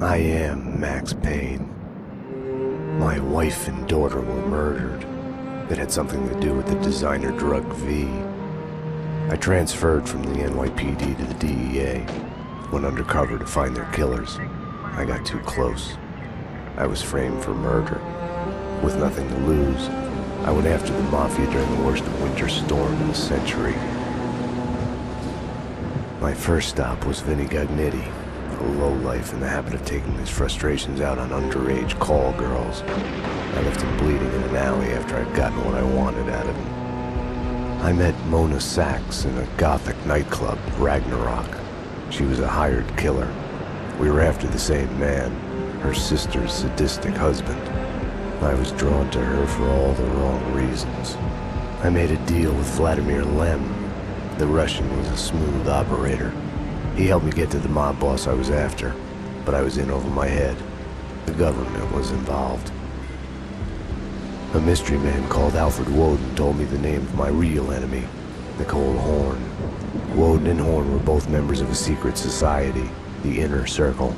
I am Max Payne. My wife and daughter were murdered. It had something to do with the designer drug V. I transferred from the NYPD to the DEA, went undercover to find their killers. I got too close. I was framed for murder. With nothing to lose, I went after the Mafia during the worst winter storm in a century. My first stop was Vinny Gagnetti, a lowlife in the habit of taking his frustrations out on underage call girls. I left him bleeding in an alley after I'd gotten what I wanted out of him. I met Mona Sachs in a gothic nightclub, Ragnarok. She was a hired killer. We were after the same man, her sister's sadistic husband. I was drawn to her for all the wrong reasons. I made a deal with Vladimir Lem. The Russian was a smooth operator. He helped me get to the mob boss I was after, but I was in over my head. The government was involved. A mystery man called Alfred Woden told me the name of my real enemy, Nicole Horn. Woden and Horn were both members of a secret society, the Inner Circle.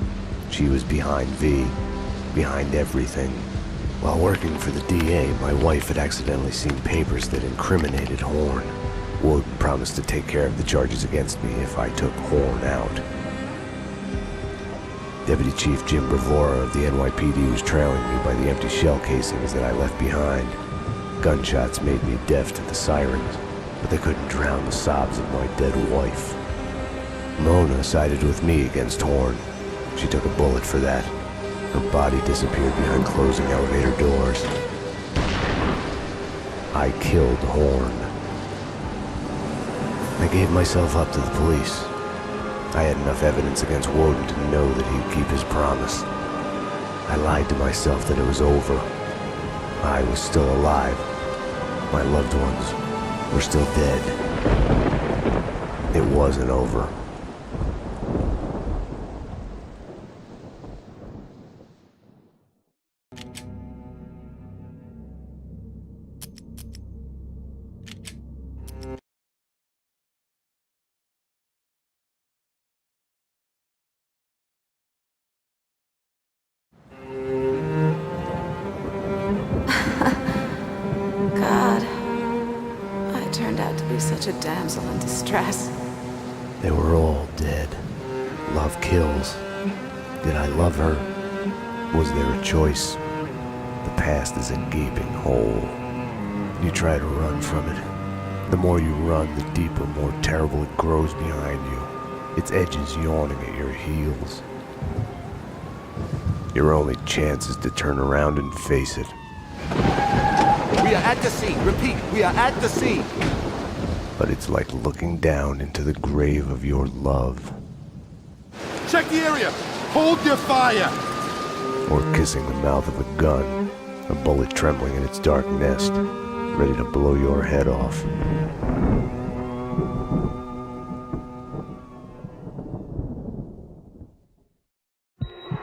She was behind V, behind everything. While working for the DA, my wife had accidentally seen papers that incriminated Horn. Woden promised to take care of the charges against me if I took Horn out. Deputy Chief Jim Bravura of the NYPD was trailing me by the empty shell casings that I left behind. Gunshots made me deaf to the sirens, but they couldn't drown the sobs of my dead wife. Mona sided with me against Horn. She took a bullet for that. Her body disappeared behind closing elevator doors. I killed Horn. I gave myself up to the police. I had enough evidence against Woden to know that he'd keep his promise. I lied to myself that it was over. I was still alive. My loved ones were still dead. It wasn't over. God, I turned out to be such a damsel in distress. They were all dead. Love kills. Did I love her? Was there a choice? The past is a gaping hole. You try to run from it. The more you run, the deeper, more terrible it grows behind you. Its edges yawning at your heels. Your only chance is to turn around and face it. We are at the scene. Repeat, we are at the scene. But it's like looking down into the grave of your love. Check the area. Hold your fire. Or kissing the mouth of a gun, a bullet trembling in its dark nest, ready to blow your head off.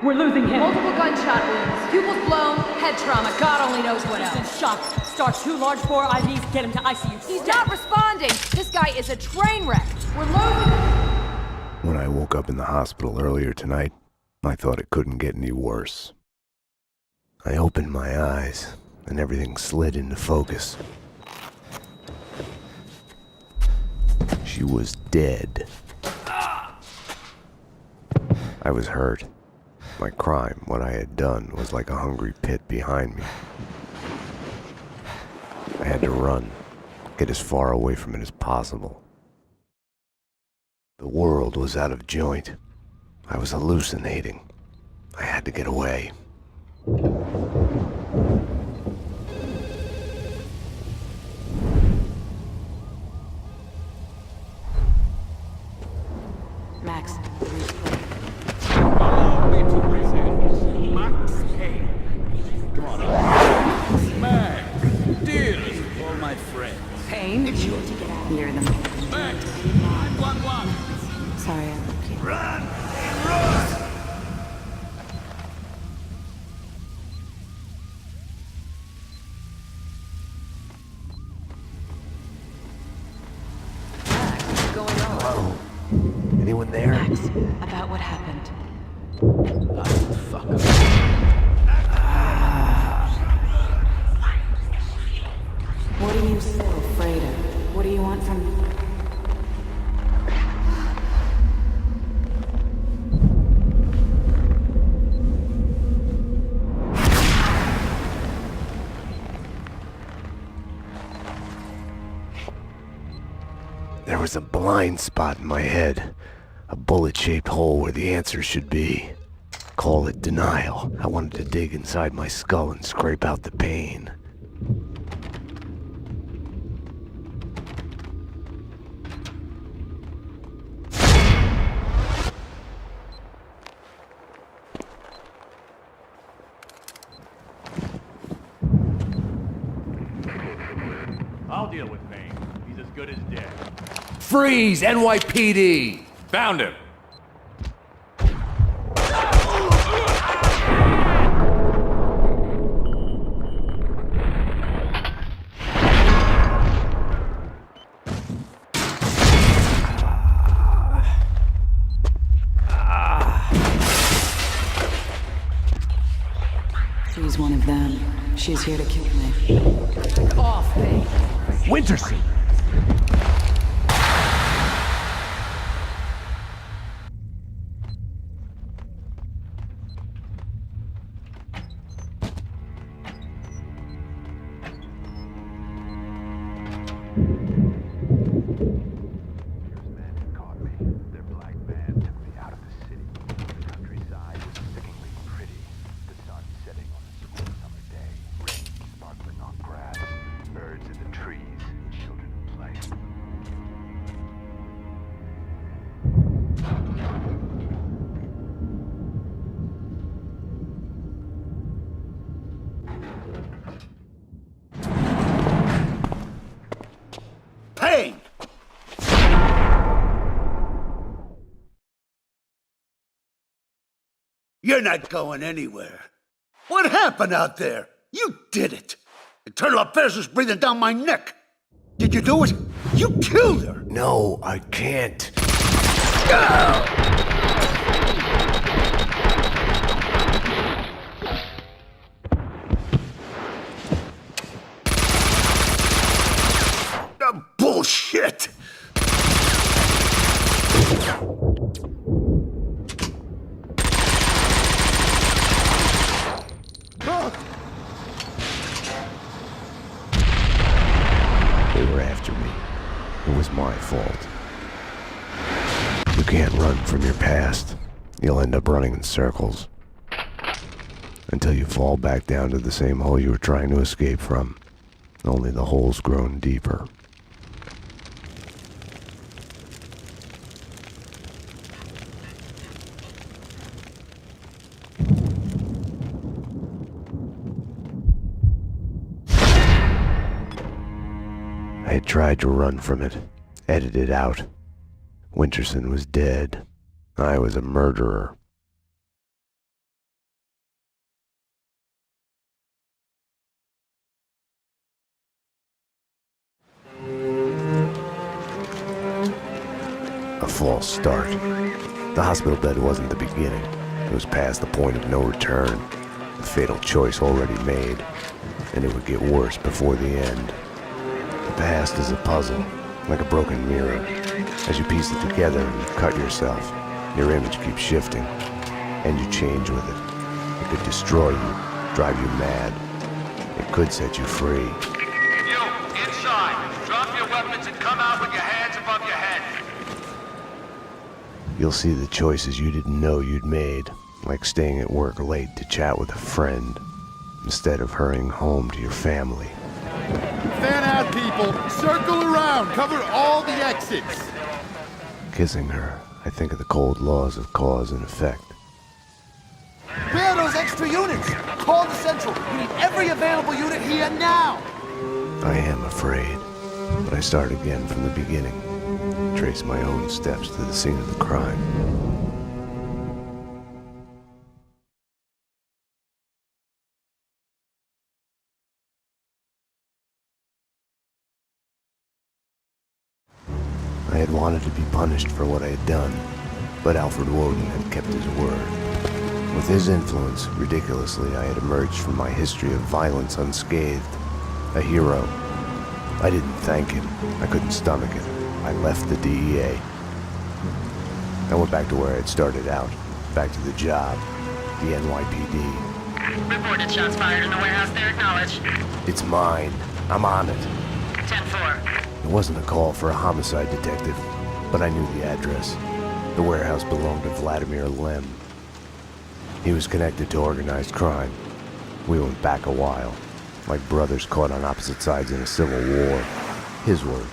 We're losing him. Multiple gunshot wounds. Pupils blown, head trauma. God only knows what He's in else. shock. Start 2 large bore IVs, get him to ICU. He's not responding. This guy is a train wreck. We're losing him. When I woke up in the hospital earlier tonight, I thought it couldn't get any worse. I opened my eyes, and everything slid into focus. She was dead. I was hurt. My crime, what I had done, was like a hungry pit behind me. I had to run, get as far away from it as possible. The world was out of joint. I was hallucinating. I had to get away. Max, Allow me to present Max Payne. Come on up. Max, dearest of all my friends. Payne? You're the Max, 911. Sorry, I left you. Run! Run! What's going on? Hello? Anyone there? Max, about what happened. motherfucker. What are you so afraid of? What do you want from me? There was a blind spot in my head. A bullet-shaped hole where the answer should be. Call it denial. I wanted to dig inside my skull and scrape out the pain. I'll deal with Payne. He's as good as dead. Freeze, NYPD! Found him! She's one of them. She's here to kill me. Off, Payne. Winterson! Payne! You're not going anywhere. What happened out there? You did it. Internal affairs was breathing down my neck. Did you do it? You killed her. No, I can't. Bullshit! They were after me. It was my fault. You can't run from your past. You'll end up running in circles. Until you fall back down to the same hole you were trying to escape from. Only the hole's grown deeper. I had tried to run from it, edit it out. Winterson was dead. I was a murderer. A false start. The hospital bed wasn't the beginning. It was past the point of no return. A fatal choice already made. And it would get worse before the end. The past is a puzzle, like a broken mirror. As you piece it together and cut yourself, your image keeps shifting, and you change with it. It could destroy you, drive you mad. It could set you free. You, inside. Drop your weapons and come out with your hands above your head. You'll see the choices you didn't know you'd made, like staying at work late to chat with a friend, instead of hurrying home to your family. Fan out, people! Circle around! Cover all the exits! Kissing her, I think of the cold laws of cause and effect. Where are those extra units? Call the Central. We need every available unit here now. I am afraid, but I start again from the beginning. Trace my own steps to the scene of the crime. I had wanted to be punished for what I had done, but Alfred Woden had kept his word. With his influence, ridiculously, I had emerged from my history of violence unscathed. A hero. I didn't thank him. I couldn't stomach it. I left the DEA. I went back to where I had started out. Back to the job. The NYPD. Reported shots fired in the warehouse there, acknowledged. It's mine. I'm on it. 10-4. It wasn't a call for a homicide detective, but I knew the address. The warehouse belonged to Vladimir Lem. He was connected to organized crime. We went back a while, like brothers caught on opposite sides in a civil war. His words.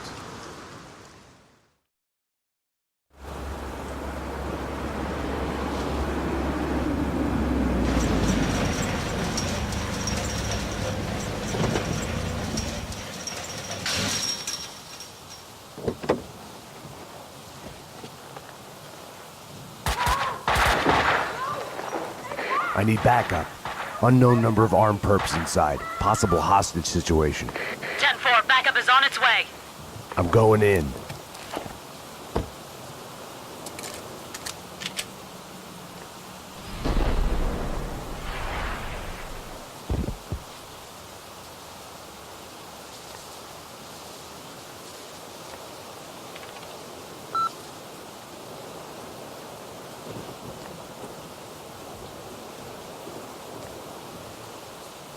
I need backup. Unknown number of armed perps inside. Possible hostage situation. 10-4, backup is on its way. I'm going in.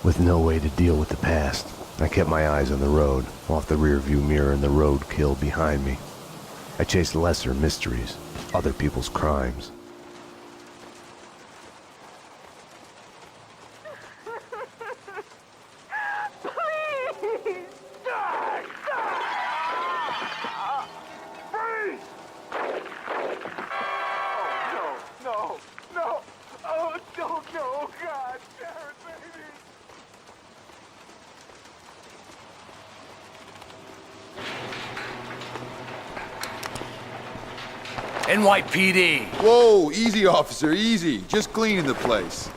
With no way to deal with the past, I kept my eyes on the road, off the rearview mirror and the roadkill behind me. I chased lesser mysteries, other people's crimes. NYPD! Whoa, easy, officer, easy. Just cleaning the place.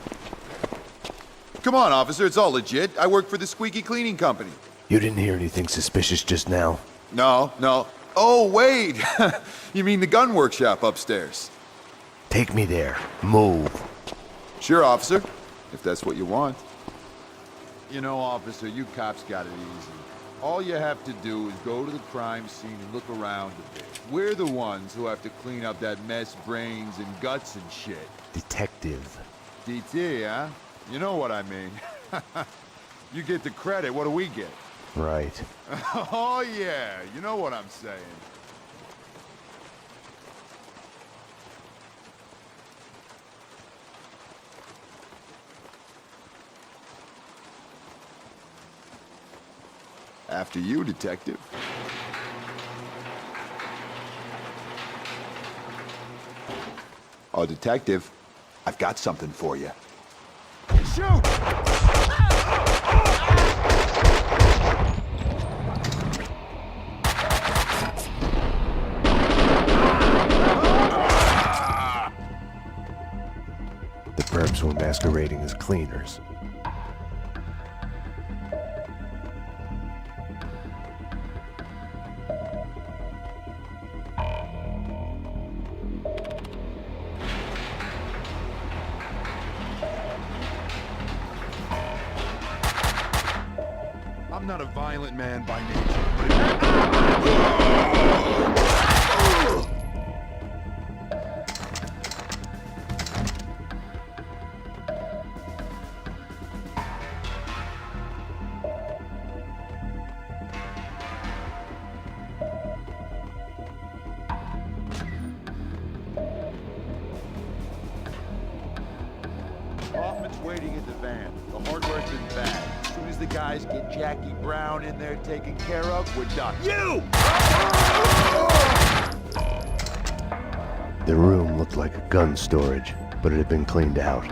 Come on, officer, it's all legit. I work for the Squeaky Cleaning Company. You didn't hear anything suspicious just now? No. Oh, wait! You mean the gun workshop upstairs? Take me there. Move. Sure, officer, if that's what you want. You know, officer, you cops got it easy. All you have to do is go to the crime scene and look around a bit. We're the ones who have to clean up that mess, brains and guts and shit. Detective. DT, huh? You know what I mean. You get the credit, what do we get? Right. Oh yeah, you know what I'm saying. After you, detective. Oh, detective, I've got something for you. Shoot! The perps were masquerading as cleaners. I'm not a violent man by nature, but Hoffman's waiting in the van. The hardware's in the bag. As soon as the guys get Jackie Brown in there taken care of, we're done. You! The room looked like a gun storage, but it had been cleaned out.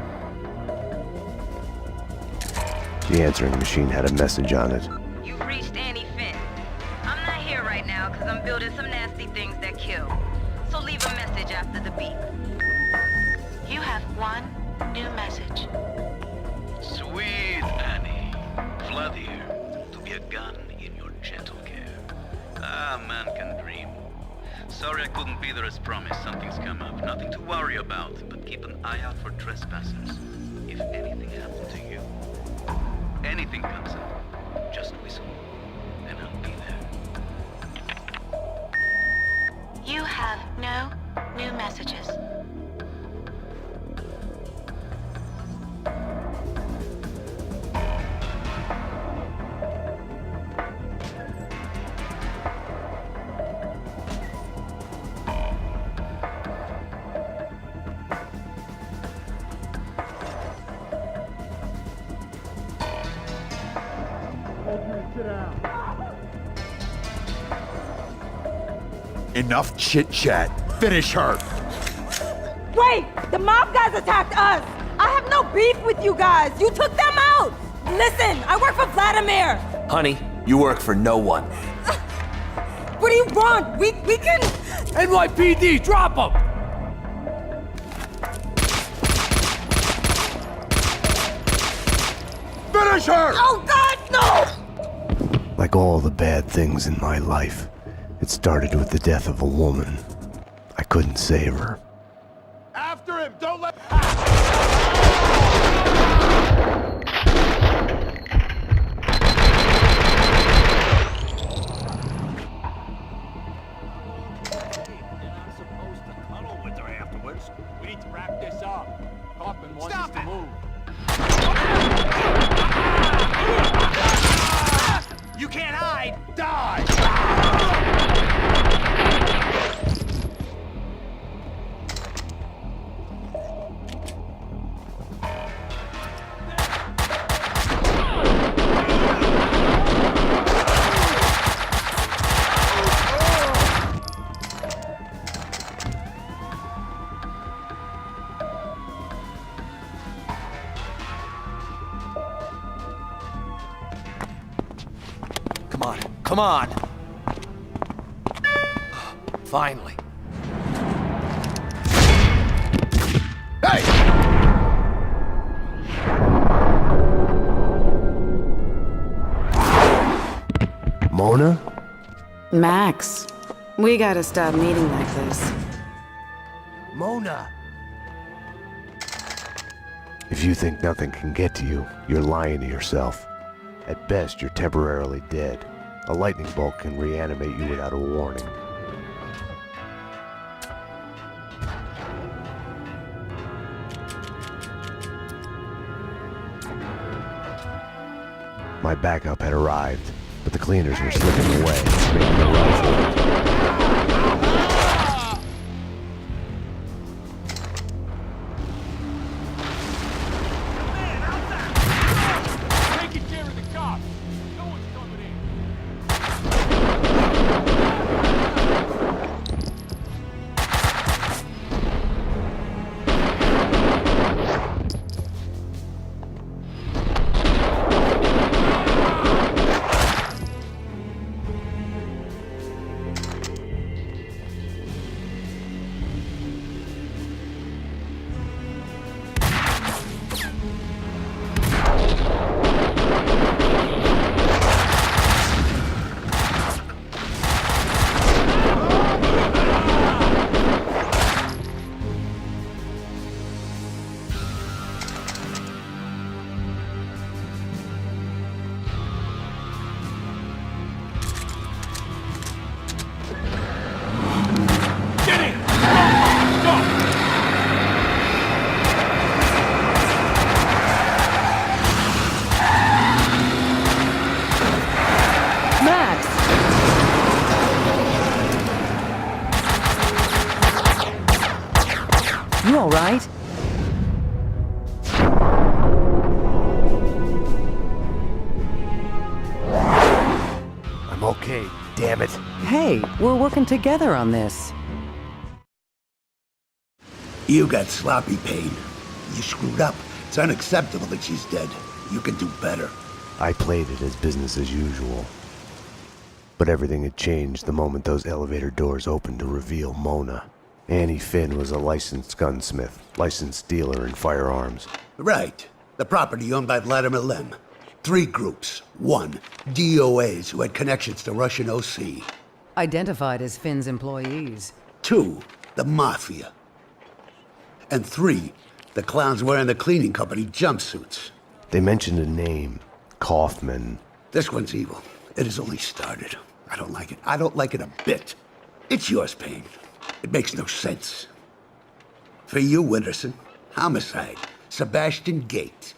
The answering machine had a message on it. You've reached Annie Finn. I'm not here right now because I'm building some nasty things that kill. So leave a message after the beep. You have one new message. Sweet Annie. Vlad here, to be a gun in your gentle care. Ah, man can dream. Sorry I couldn't be there as promised. Something's come up. Nothing to worry about, but keep an eye out for trespassers. If anything happened to you, anything comes up, just whistle, and I'll be there. You have no new messages. Enough chit-chat. Finish her. Wait! The mob guys attacked us! I have no beef with you guys! You took them out! Listen, I work for Vladimir! Honey, you work for no one. What do you want? We can... NYPD, drop him! Finish her! Oh God, no! Like all the bad things in my life, it started with the death of a woman. I couldn't save her. After him! Don't let... We need to wrap this up. Kaufman wants us to move. You can't hide! Die! Come on. Finally. Hey! Mona? Max, we gotta stop meeting like this. Mona. If you think nothing can get to you, you're lying to yourself. At best, you're temporarily dead. A lightning bolt can reanimate you without a warning. My backup had arrived, but the cleaners were slipping away, making a run for it. Taking care of the cops. No one's coming in. You all right? I'm okay, damn it. Hey, we're working together on this. You got sloppy Payne. You screwed up. It's unacceptable that she's dead. You can do better. I played it as business as usual. But everything had changed the moment those elevator doors opened to reveal Mona. Annie Finn was a licensed gunsmith, licensed dealer in firearms. Right. The property owned by Vladimir Lem. 3 groups. 1, DOAs who had connections to Russian OC. Identified as Finn's employees. 2, the Mafia. And 3, the clowns wearing the cleaning company jumpsuits. They mentioned a name, Kaufman. This one's evil. It has only started. I don't like it. I don't like it a bit. It's yours, Payne. It makes no sense. For you, Winterson, homicide, Sebastian Gate.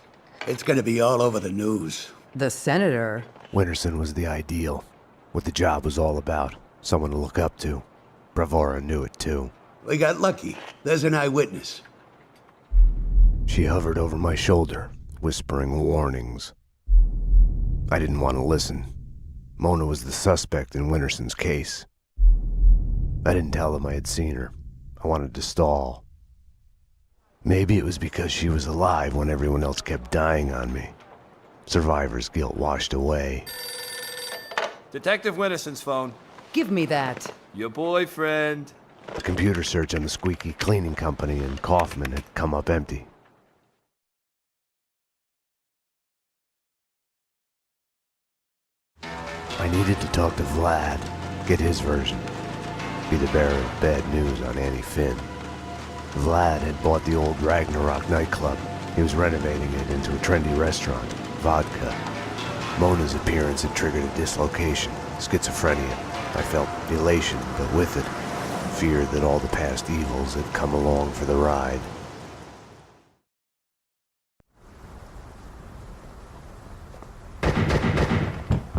It's gonna be all over the news. The senator? Winterson was the ideal. What the job was all about. Someone to look up to. Bravura knew it too. We got lucky. There's an eyewitness. She hovered over my shoulder, whispering warnings. I didn't want to listen. Mona was the suspect in Winterson's case. I didn't tell them I had seen her. I wanted to stall. Maybe it was because she was alive when everyone else kept dying on me. Survivor's guilt washed away. Detective Winterson's phone. Give me that. Your boyfriend. The computer search on the squeaky cleaning company and Kaufman had come up empty. I needed to talk to Vlad, get his version, be the bearer of bad news on Annie Finn. Vlad had bought the old Ragnarok nightclub. He was renovating it into a trendy restaurant, Vodka. Mona's appearance had triggered a dislocation, schizophrenia. I felt elation, but with it, fear that all the past evils had come along for the ride.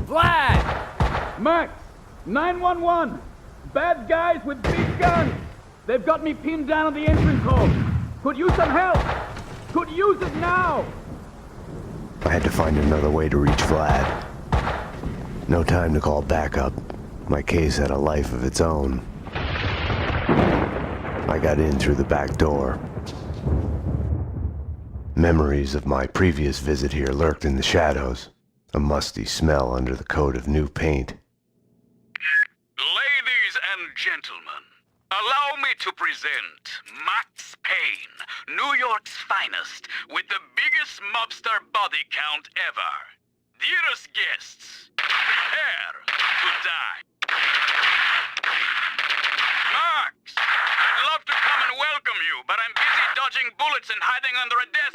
Vlad! Max! 911! Bad guys with big guns! They've got me pinned down on the entrance hall! Could use some help! Could use it now! I had to find another way to reach Vlad. No time to call backup. My case had a life of its own. I got in through the back door. Memories of my previous visit here lurked in the shadows, a musty smell under the coat of new paint. Ladies and gentlemen, allow me to present Max Payne, New York's finest, with the biggest mobster body count ever. Dearest guests, prepare to die. Max, I'd love to come and welcome you, but I'm busy dodging bullets and hiding under a desk.